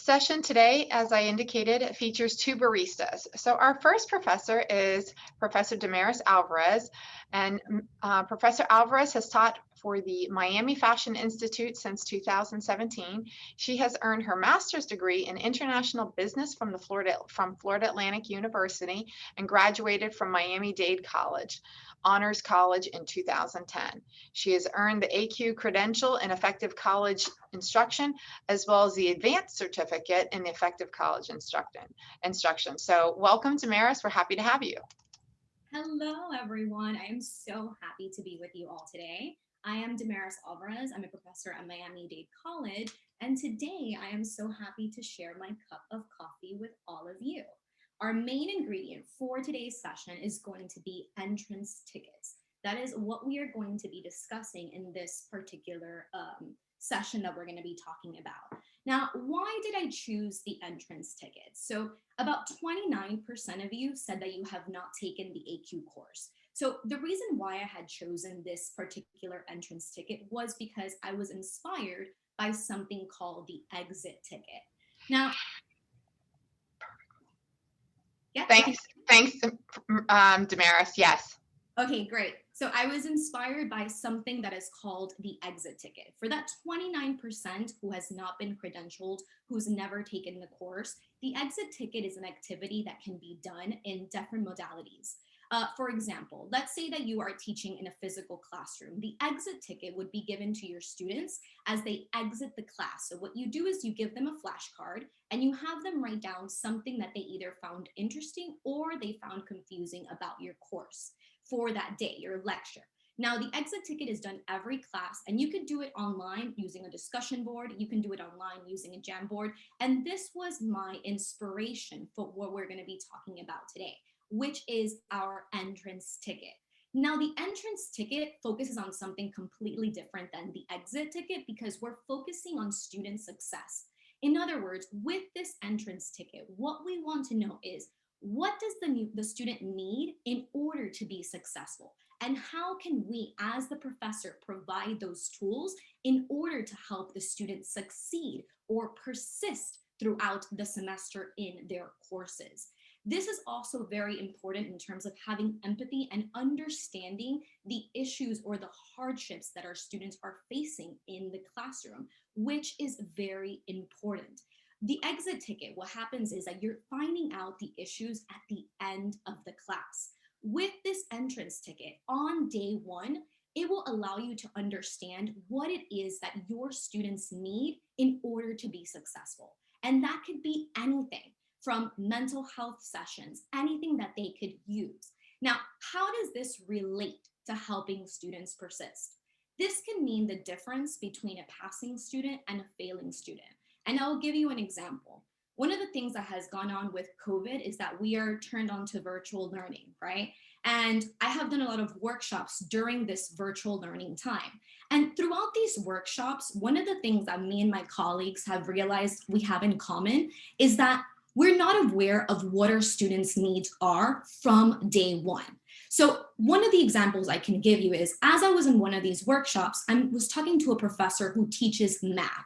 session today, as I indicated, features two baristas. So our first professor is Professor Damaris Alvarez, and Professor Alvarez has taught for the Miami Fashion Institute since 2017. She has earned her master's degree in international business from Florida Atlantic University and graduated from Miami-Dade Honors College in 2010. She has earned the ACUE credential in effective college instruction, as well as the advanced certificate in effective college instruction. So welcome, Damaris. We're happy to have you. Hello, everyone. I am so happy to be with you all today. I am Damaris Alvarez. I'm a professor at Miami-Dade College, and today I am so happy to share my cup of coffee with all of you. Our main ingredient for today's session is going to be entrance tickets. That is what we are going to be discussing in this particular session that we're going to be talking about. Now, why did I choose the entrance tickets? So about 29% of you said that you have not taken the ACUE course. So the reason why I had chosen this particular entrance ticket was because I was inspired by something called the exit ticket. Now, yeah. Thanks, Damaris. Yes. Okay, great. So I was inspired by something that is called the exit ticket. For that 29% who has not been credentialed, who's never taken the course, the exit ticket is an activity that can be done in different modalities. For example, let's say that you are teaching in a physical classroom. The exit ticket would be given to your students as they exit the class. So what you do is you give them a flashcard and you have them write down something that they either found interesting or they found confusing about your course for that day, your lecture. Now, the exit ticket is done every class, and you could do it online using a discussion board. You can do it online using a Jamboard. And this was my inspiration for what we're going to be talking about today, which is our entrance ticket. Now, the entrance ticket focuses on something completely different than the exit ticket because we're focusing on student success. In other words, with this entrance ticket, what we want to know is, what does the student need in order to be successful? And how can we, as the professor, provide those tools in order to help the student succeed or persist throughout the semester in their courses? This is also very important in terms of having empathy and understanding the issues or the hardships that our students are facing in the classroom, which is very important. The exit ticket, what happens is that you're finding out the issues at the end of the class. With this entrance ticket on day one, it will allow you to understand what it is that your students need in order to be successful. And that could be anything from mental health sessions, anything that they could use. Now, how does this relate to helping students persist? This can mean the difference between a passing student and a failing student. And I'll give you an example. One of the things that has gone on with COVID is that we are turned on to virtual learning, right? And I have done a lot of workshops during this virtual learning time. And throughout these workshops, one of the things that me and my colleagues have realized we have in common is that we're not aware of what our students' needs are from day one. So one of the examples I can give you is, as I was in one of these workshops, I was talking to a professor who teaches math.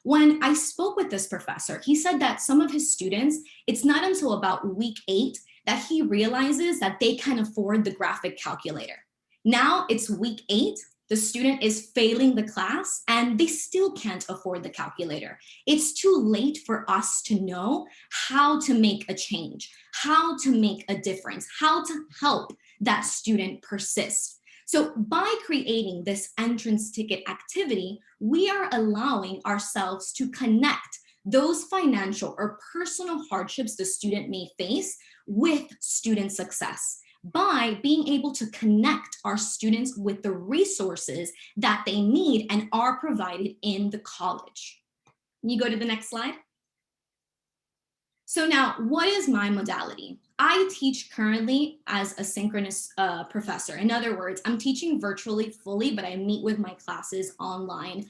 When I spoke with this professor, he said that some of his students, it's not until about week 8 that he realizes that they can afford the graphic calculator. Now it's week 8, the student is failing the class and they still can't afford the calculator. It's too late for us to know how to make a change, how to make a difference, how to help that student persist. So by creating this entrance ticket activity, we are allowing ourselves to connect those financial or personal hardships the student may face with student success by being able to connect our students with the resources that they need and are provided in the college. Can you go to the next slide? So now, what is my modality? I teach currently as a synchronous professor. In other words, I'm teaching virtually fully, but I meet with my classes online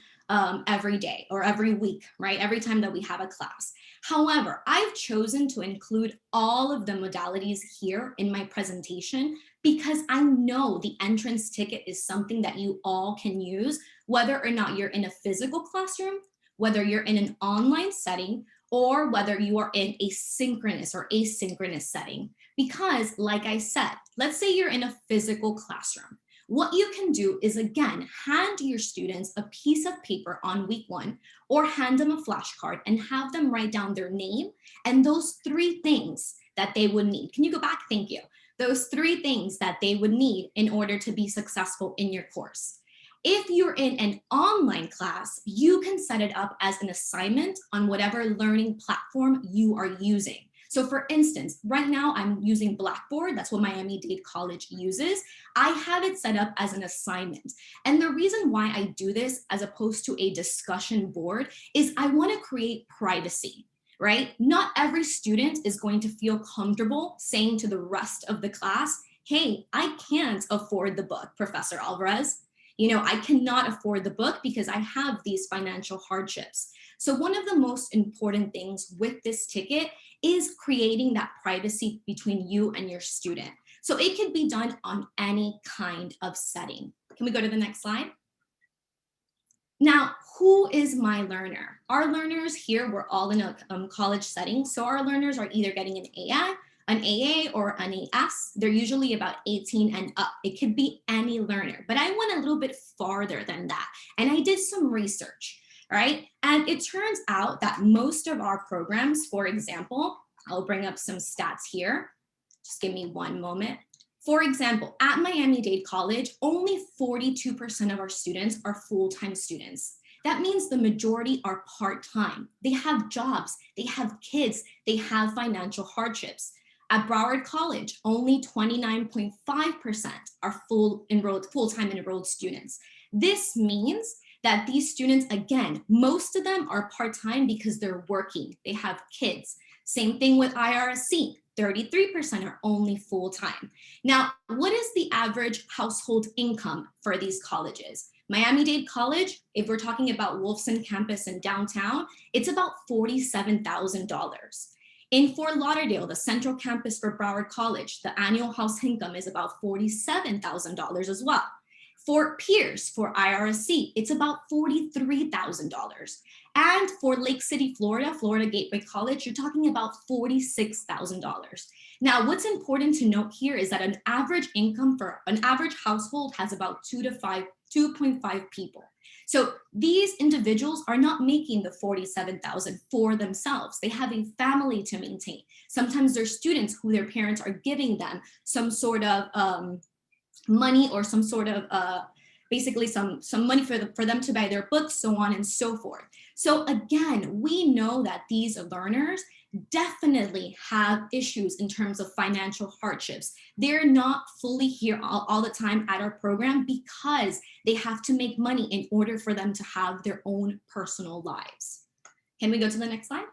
every day or every week, right? Every time that we have a class. However, I've chosen to include all of the modalities here in my presentation because I know the entrance ticket is something that you all can use, whether or not you're in a physical classroom, whether you're in an online setting, or whether you are in a synchronous or asynchronous setting. Because like I said, let's say you're in a physical classroom. What you can do is, again, hand your students a piece of paper on week 1 or hand them a flashcard and have them write down their name and those 3 things that they would need. Can you go back? Thank you. Those 3 things that they would need in order to be successful in your course. If you're in an online class, you can set it up as an assignment on whatever learning platform you are using. So for instance, right now I'm using Blackboard. That's what Miami-Dade College uses. I have it set up as an assignment. And the reason why I do this as opposed to a discussion board is I want to create privacy, right? Not every student is going to feel comfortable saying to the rest of the class, hey, I can't afford the book, Professor Alvarez. You know, I cannot afford the book because I have these financial hardships. So one of the most important things with this ticket is creating that privacy between you and your student. So it can be done on any kind of setting. Can we go to the next slide? Now, who is my learner? Our learners here, we're all in a college setting. So our learners are either getting an AA or an AS. They're usually about 18 and up. It could be any learner, but I went a little bit farther than that. And I did some research, right? And it turns out that most of our programs, for example, I'll bring up some stats here. Just give me one moment. For example, at Miami-Dade College, only 42% of our students are full-time students. That means the majority are part-time. They have jobs, they have kids, they have financial hardships. At Broward College, only 29.5% are full-time enrolled students. This means that these students, again, most of them are part-time because they're working, they have kids. Same thing with IRSC, 33% are only full-time. Now, what is the average household income for these colleges? Miami-Dade College, if we're talking about Wolfson campus in downtown, it's about $47,000. In Fort Lauderdale, the central campus for Broward College, the annual house income is about $47,000 as well. For Pierce, for IRSC, it's about $43,000. And for Lake City, Florida Gateway College, you're talking about $46,000. Now, what's important to note here is that an average income for an average household has about 2.5 people. So these individuals are not making the $47,000 for themselves. They have a family to maintain. Sometimes they're students who their parents are giving them some sort of money or some sort of basically some money for them to buy their books, so on and so forth. So again, we know that these learners definitely have issues in terms of financial hardships. They're not fully here all the time at our program because they have to make money in order for them to have their own personal lives. Can we go to the next slide?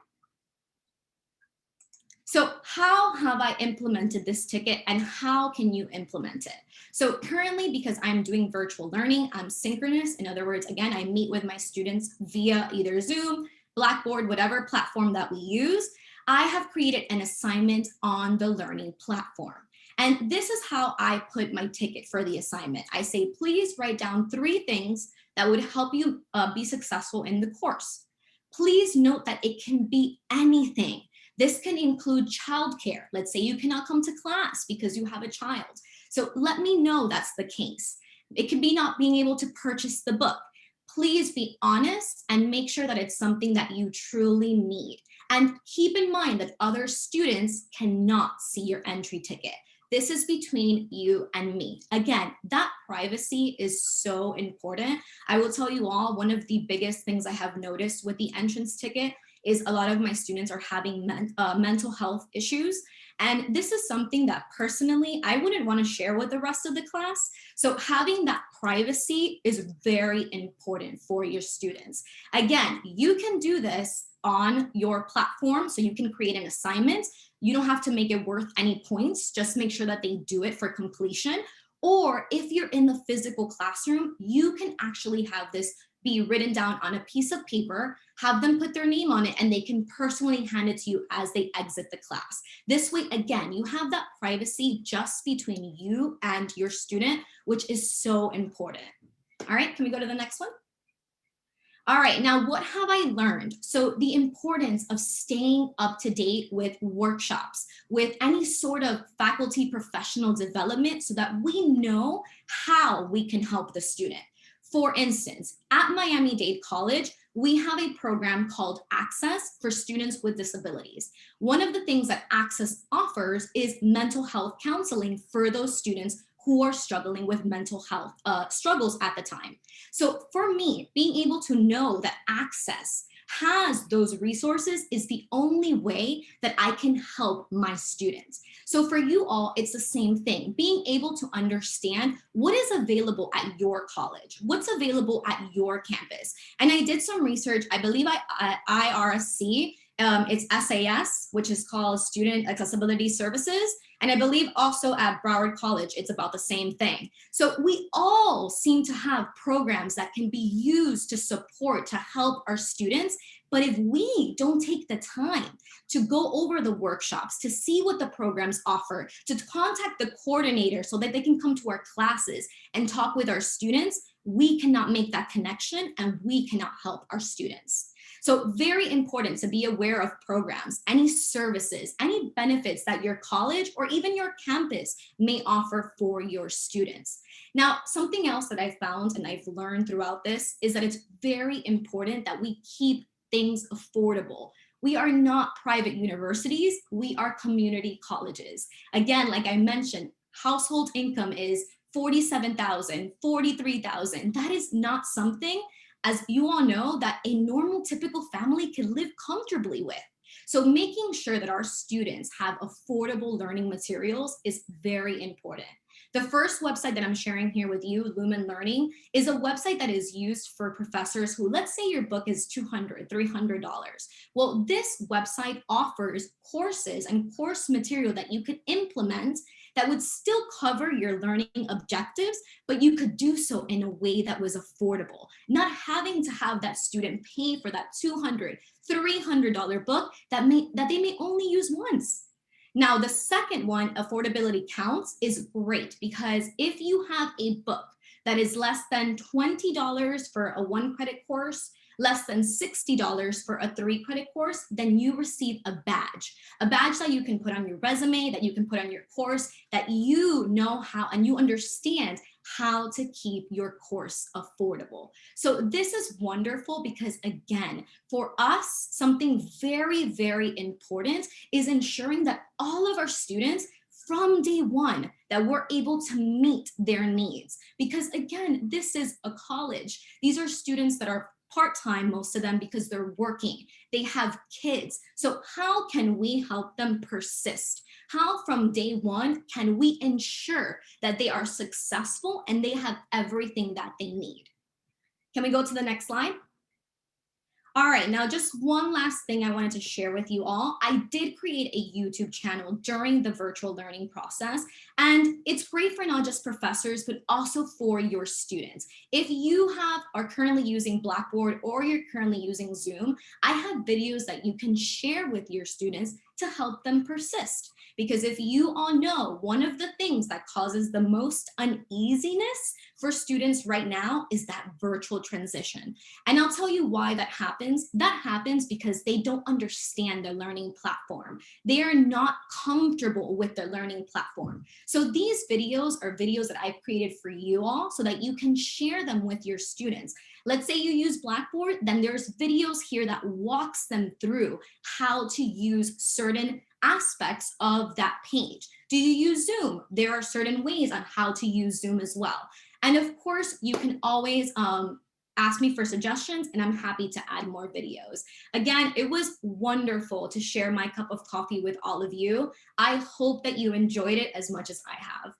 So how have I implemented this ticket and how can you implement it? So currently, because I'm doing virtual learning, I'm synchronous. In other words, again, I meet with my students via either Zoom, Blackboard, whatever platform that we use. I have created an assignment on the learning platform. And this is how I put my ticket for the assignment. I say, please write down 3 things that would help you be successful in the course. Please note that it can be anything. This can include childcare. Let's say you cannot come to class because you have a child. So let me know that's the case. It could be not being able to purchase the book. Please be honest and make sure that it's something that you truly need. And keep in mind that other students cannot see your entry ticket. This is between you and me. Again, that privacy is so important. I will tell you all, one of the biggest things I have noticed with the entrance ticket is a lot of my students are having mental health issues. And this is something that personally, I wouldn't want to share with the rest of the class. So having that privacy is very important for your students. Again, you can do this on your platform. So you can create an assignment. You don't have to make it worth any points. Just make sure that they do it for completion. Or if you're in the physical classroom, you can actually have this be written down on a piece of paper, have them put their name on it, and they can personally hand it to you as they exit the class. This way, again, you have that privacy just between you and your student, which is so important. All right, can we go to the next one? All right, now what have I learned? So the importance of staying up to date with workshops, with any sort of faculty professional development so that we know how we can help the student. For instance, at Miami-Dade College, we have a program called Access for students with disabilities. One of the things that Access offers is mental health counseling for those students who are struggling with mental health struggles at the time. So for me, being able to know that Access has those resources is the only way that I can help my students. So for you all, it's the same thing, being able to understand what is available at your college, what's available at your campus. And I did some research, I believe at IRSC, it's SAS, which is called Student Accessibility Services. And I believe also at Broward College, it's about the same thing. So we all seem to have programs that can be used to support, to help our students. But if we don't take the time to go over the workshops, to see what the programs offer, to contact the coordinator so that they can come to our classes and talk with our students, we cannot make that connection and we cannot help our students. So very important to be aware of programs, any services, any benefits that your college or even your campus may offer for your students. Now, something else that I found and I've learned throughout this is that it's very important that we keep things affordable. We are not private universities, we are community colleges. Again, like I mentioned, household income is $47,000, $43,000. That is not something, as you all know, that a normal typical family can live comfortably with. So making sure that our students have affordable learning materials is very important. The first website that I'm sharing here with you, Lumen Learning, is a website that is used for professors who, let's say your book is $200, $300. Well, this website offers courses and course material that you could implement that would still cover your learning objectives, but you could do so in a way that was affordable, not having to have that student pay for that $200, $300 book that they may only use once. Now, the second one, Affordability Counts, is great because if you have a book that is less than $20 for a 1-credit course, less than $60 for a 3-credit course, then you receive a badge that you can put on your resume, that you can put on your course, that you know how and you understand how to keep your course affordable. So this is wonderful because, again, for us, something very, very important is ensuring that all of our students from day one, that we're able to meet their needs. Because again, this is a college. These are students that are part-time, most of them, because they're working, they have kids. So how can we help them persist? How from day one can we ensure that they are successful and they have everything that they need? Can we go to the next slide? All right, now just one last thing I wanted to share with you all. I did create a YouTube channel during the virtual learning process, and it's great for not just professors, but also for your students. If you are currently using Blackboard or you're currently using Zoom, I have videos that you can share with your students to help them persist. Because if you all know, one of the things that causes the most uneasiness for students right now is that virtual transition. And I'll tell you why that happens. That happens because they don't understand their learning platform. They are not comfortable with their learning platform. So these videos are videos that I've created for you all so that you can share them with your students. Let's say you use Blackboard, then there's videos here that walks them through how to use certain aspects of that page. Do you use Zoom? There are certain ways on how to use Zoom as well. And of course, you can always ask me for suggestions and I'm happy to add more videos. Again, it was wonderful to share my cup of coffee with all of you. I hope that you enjoyed it as much as I have.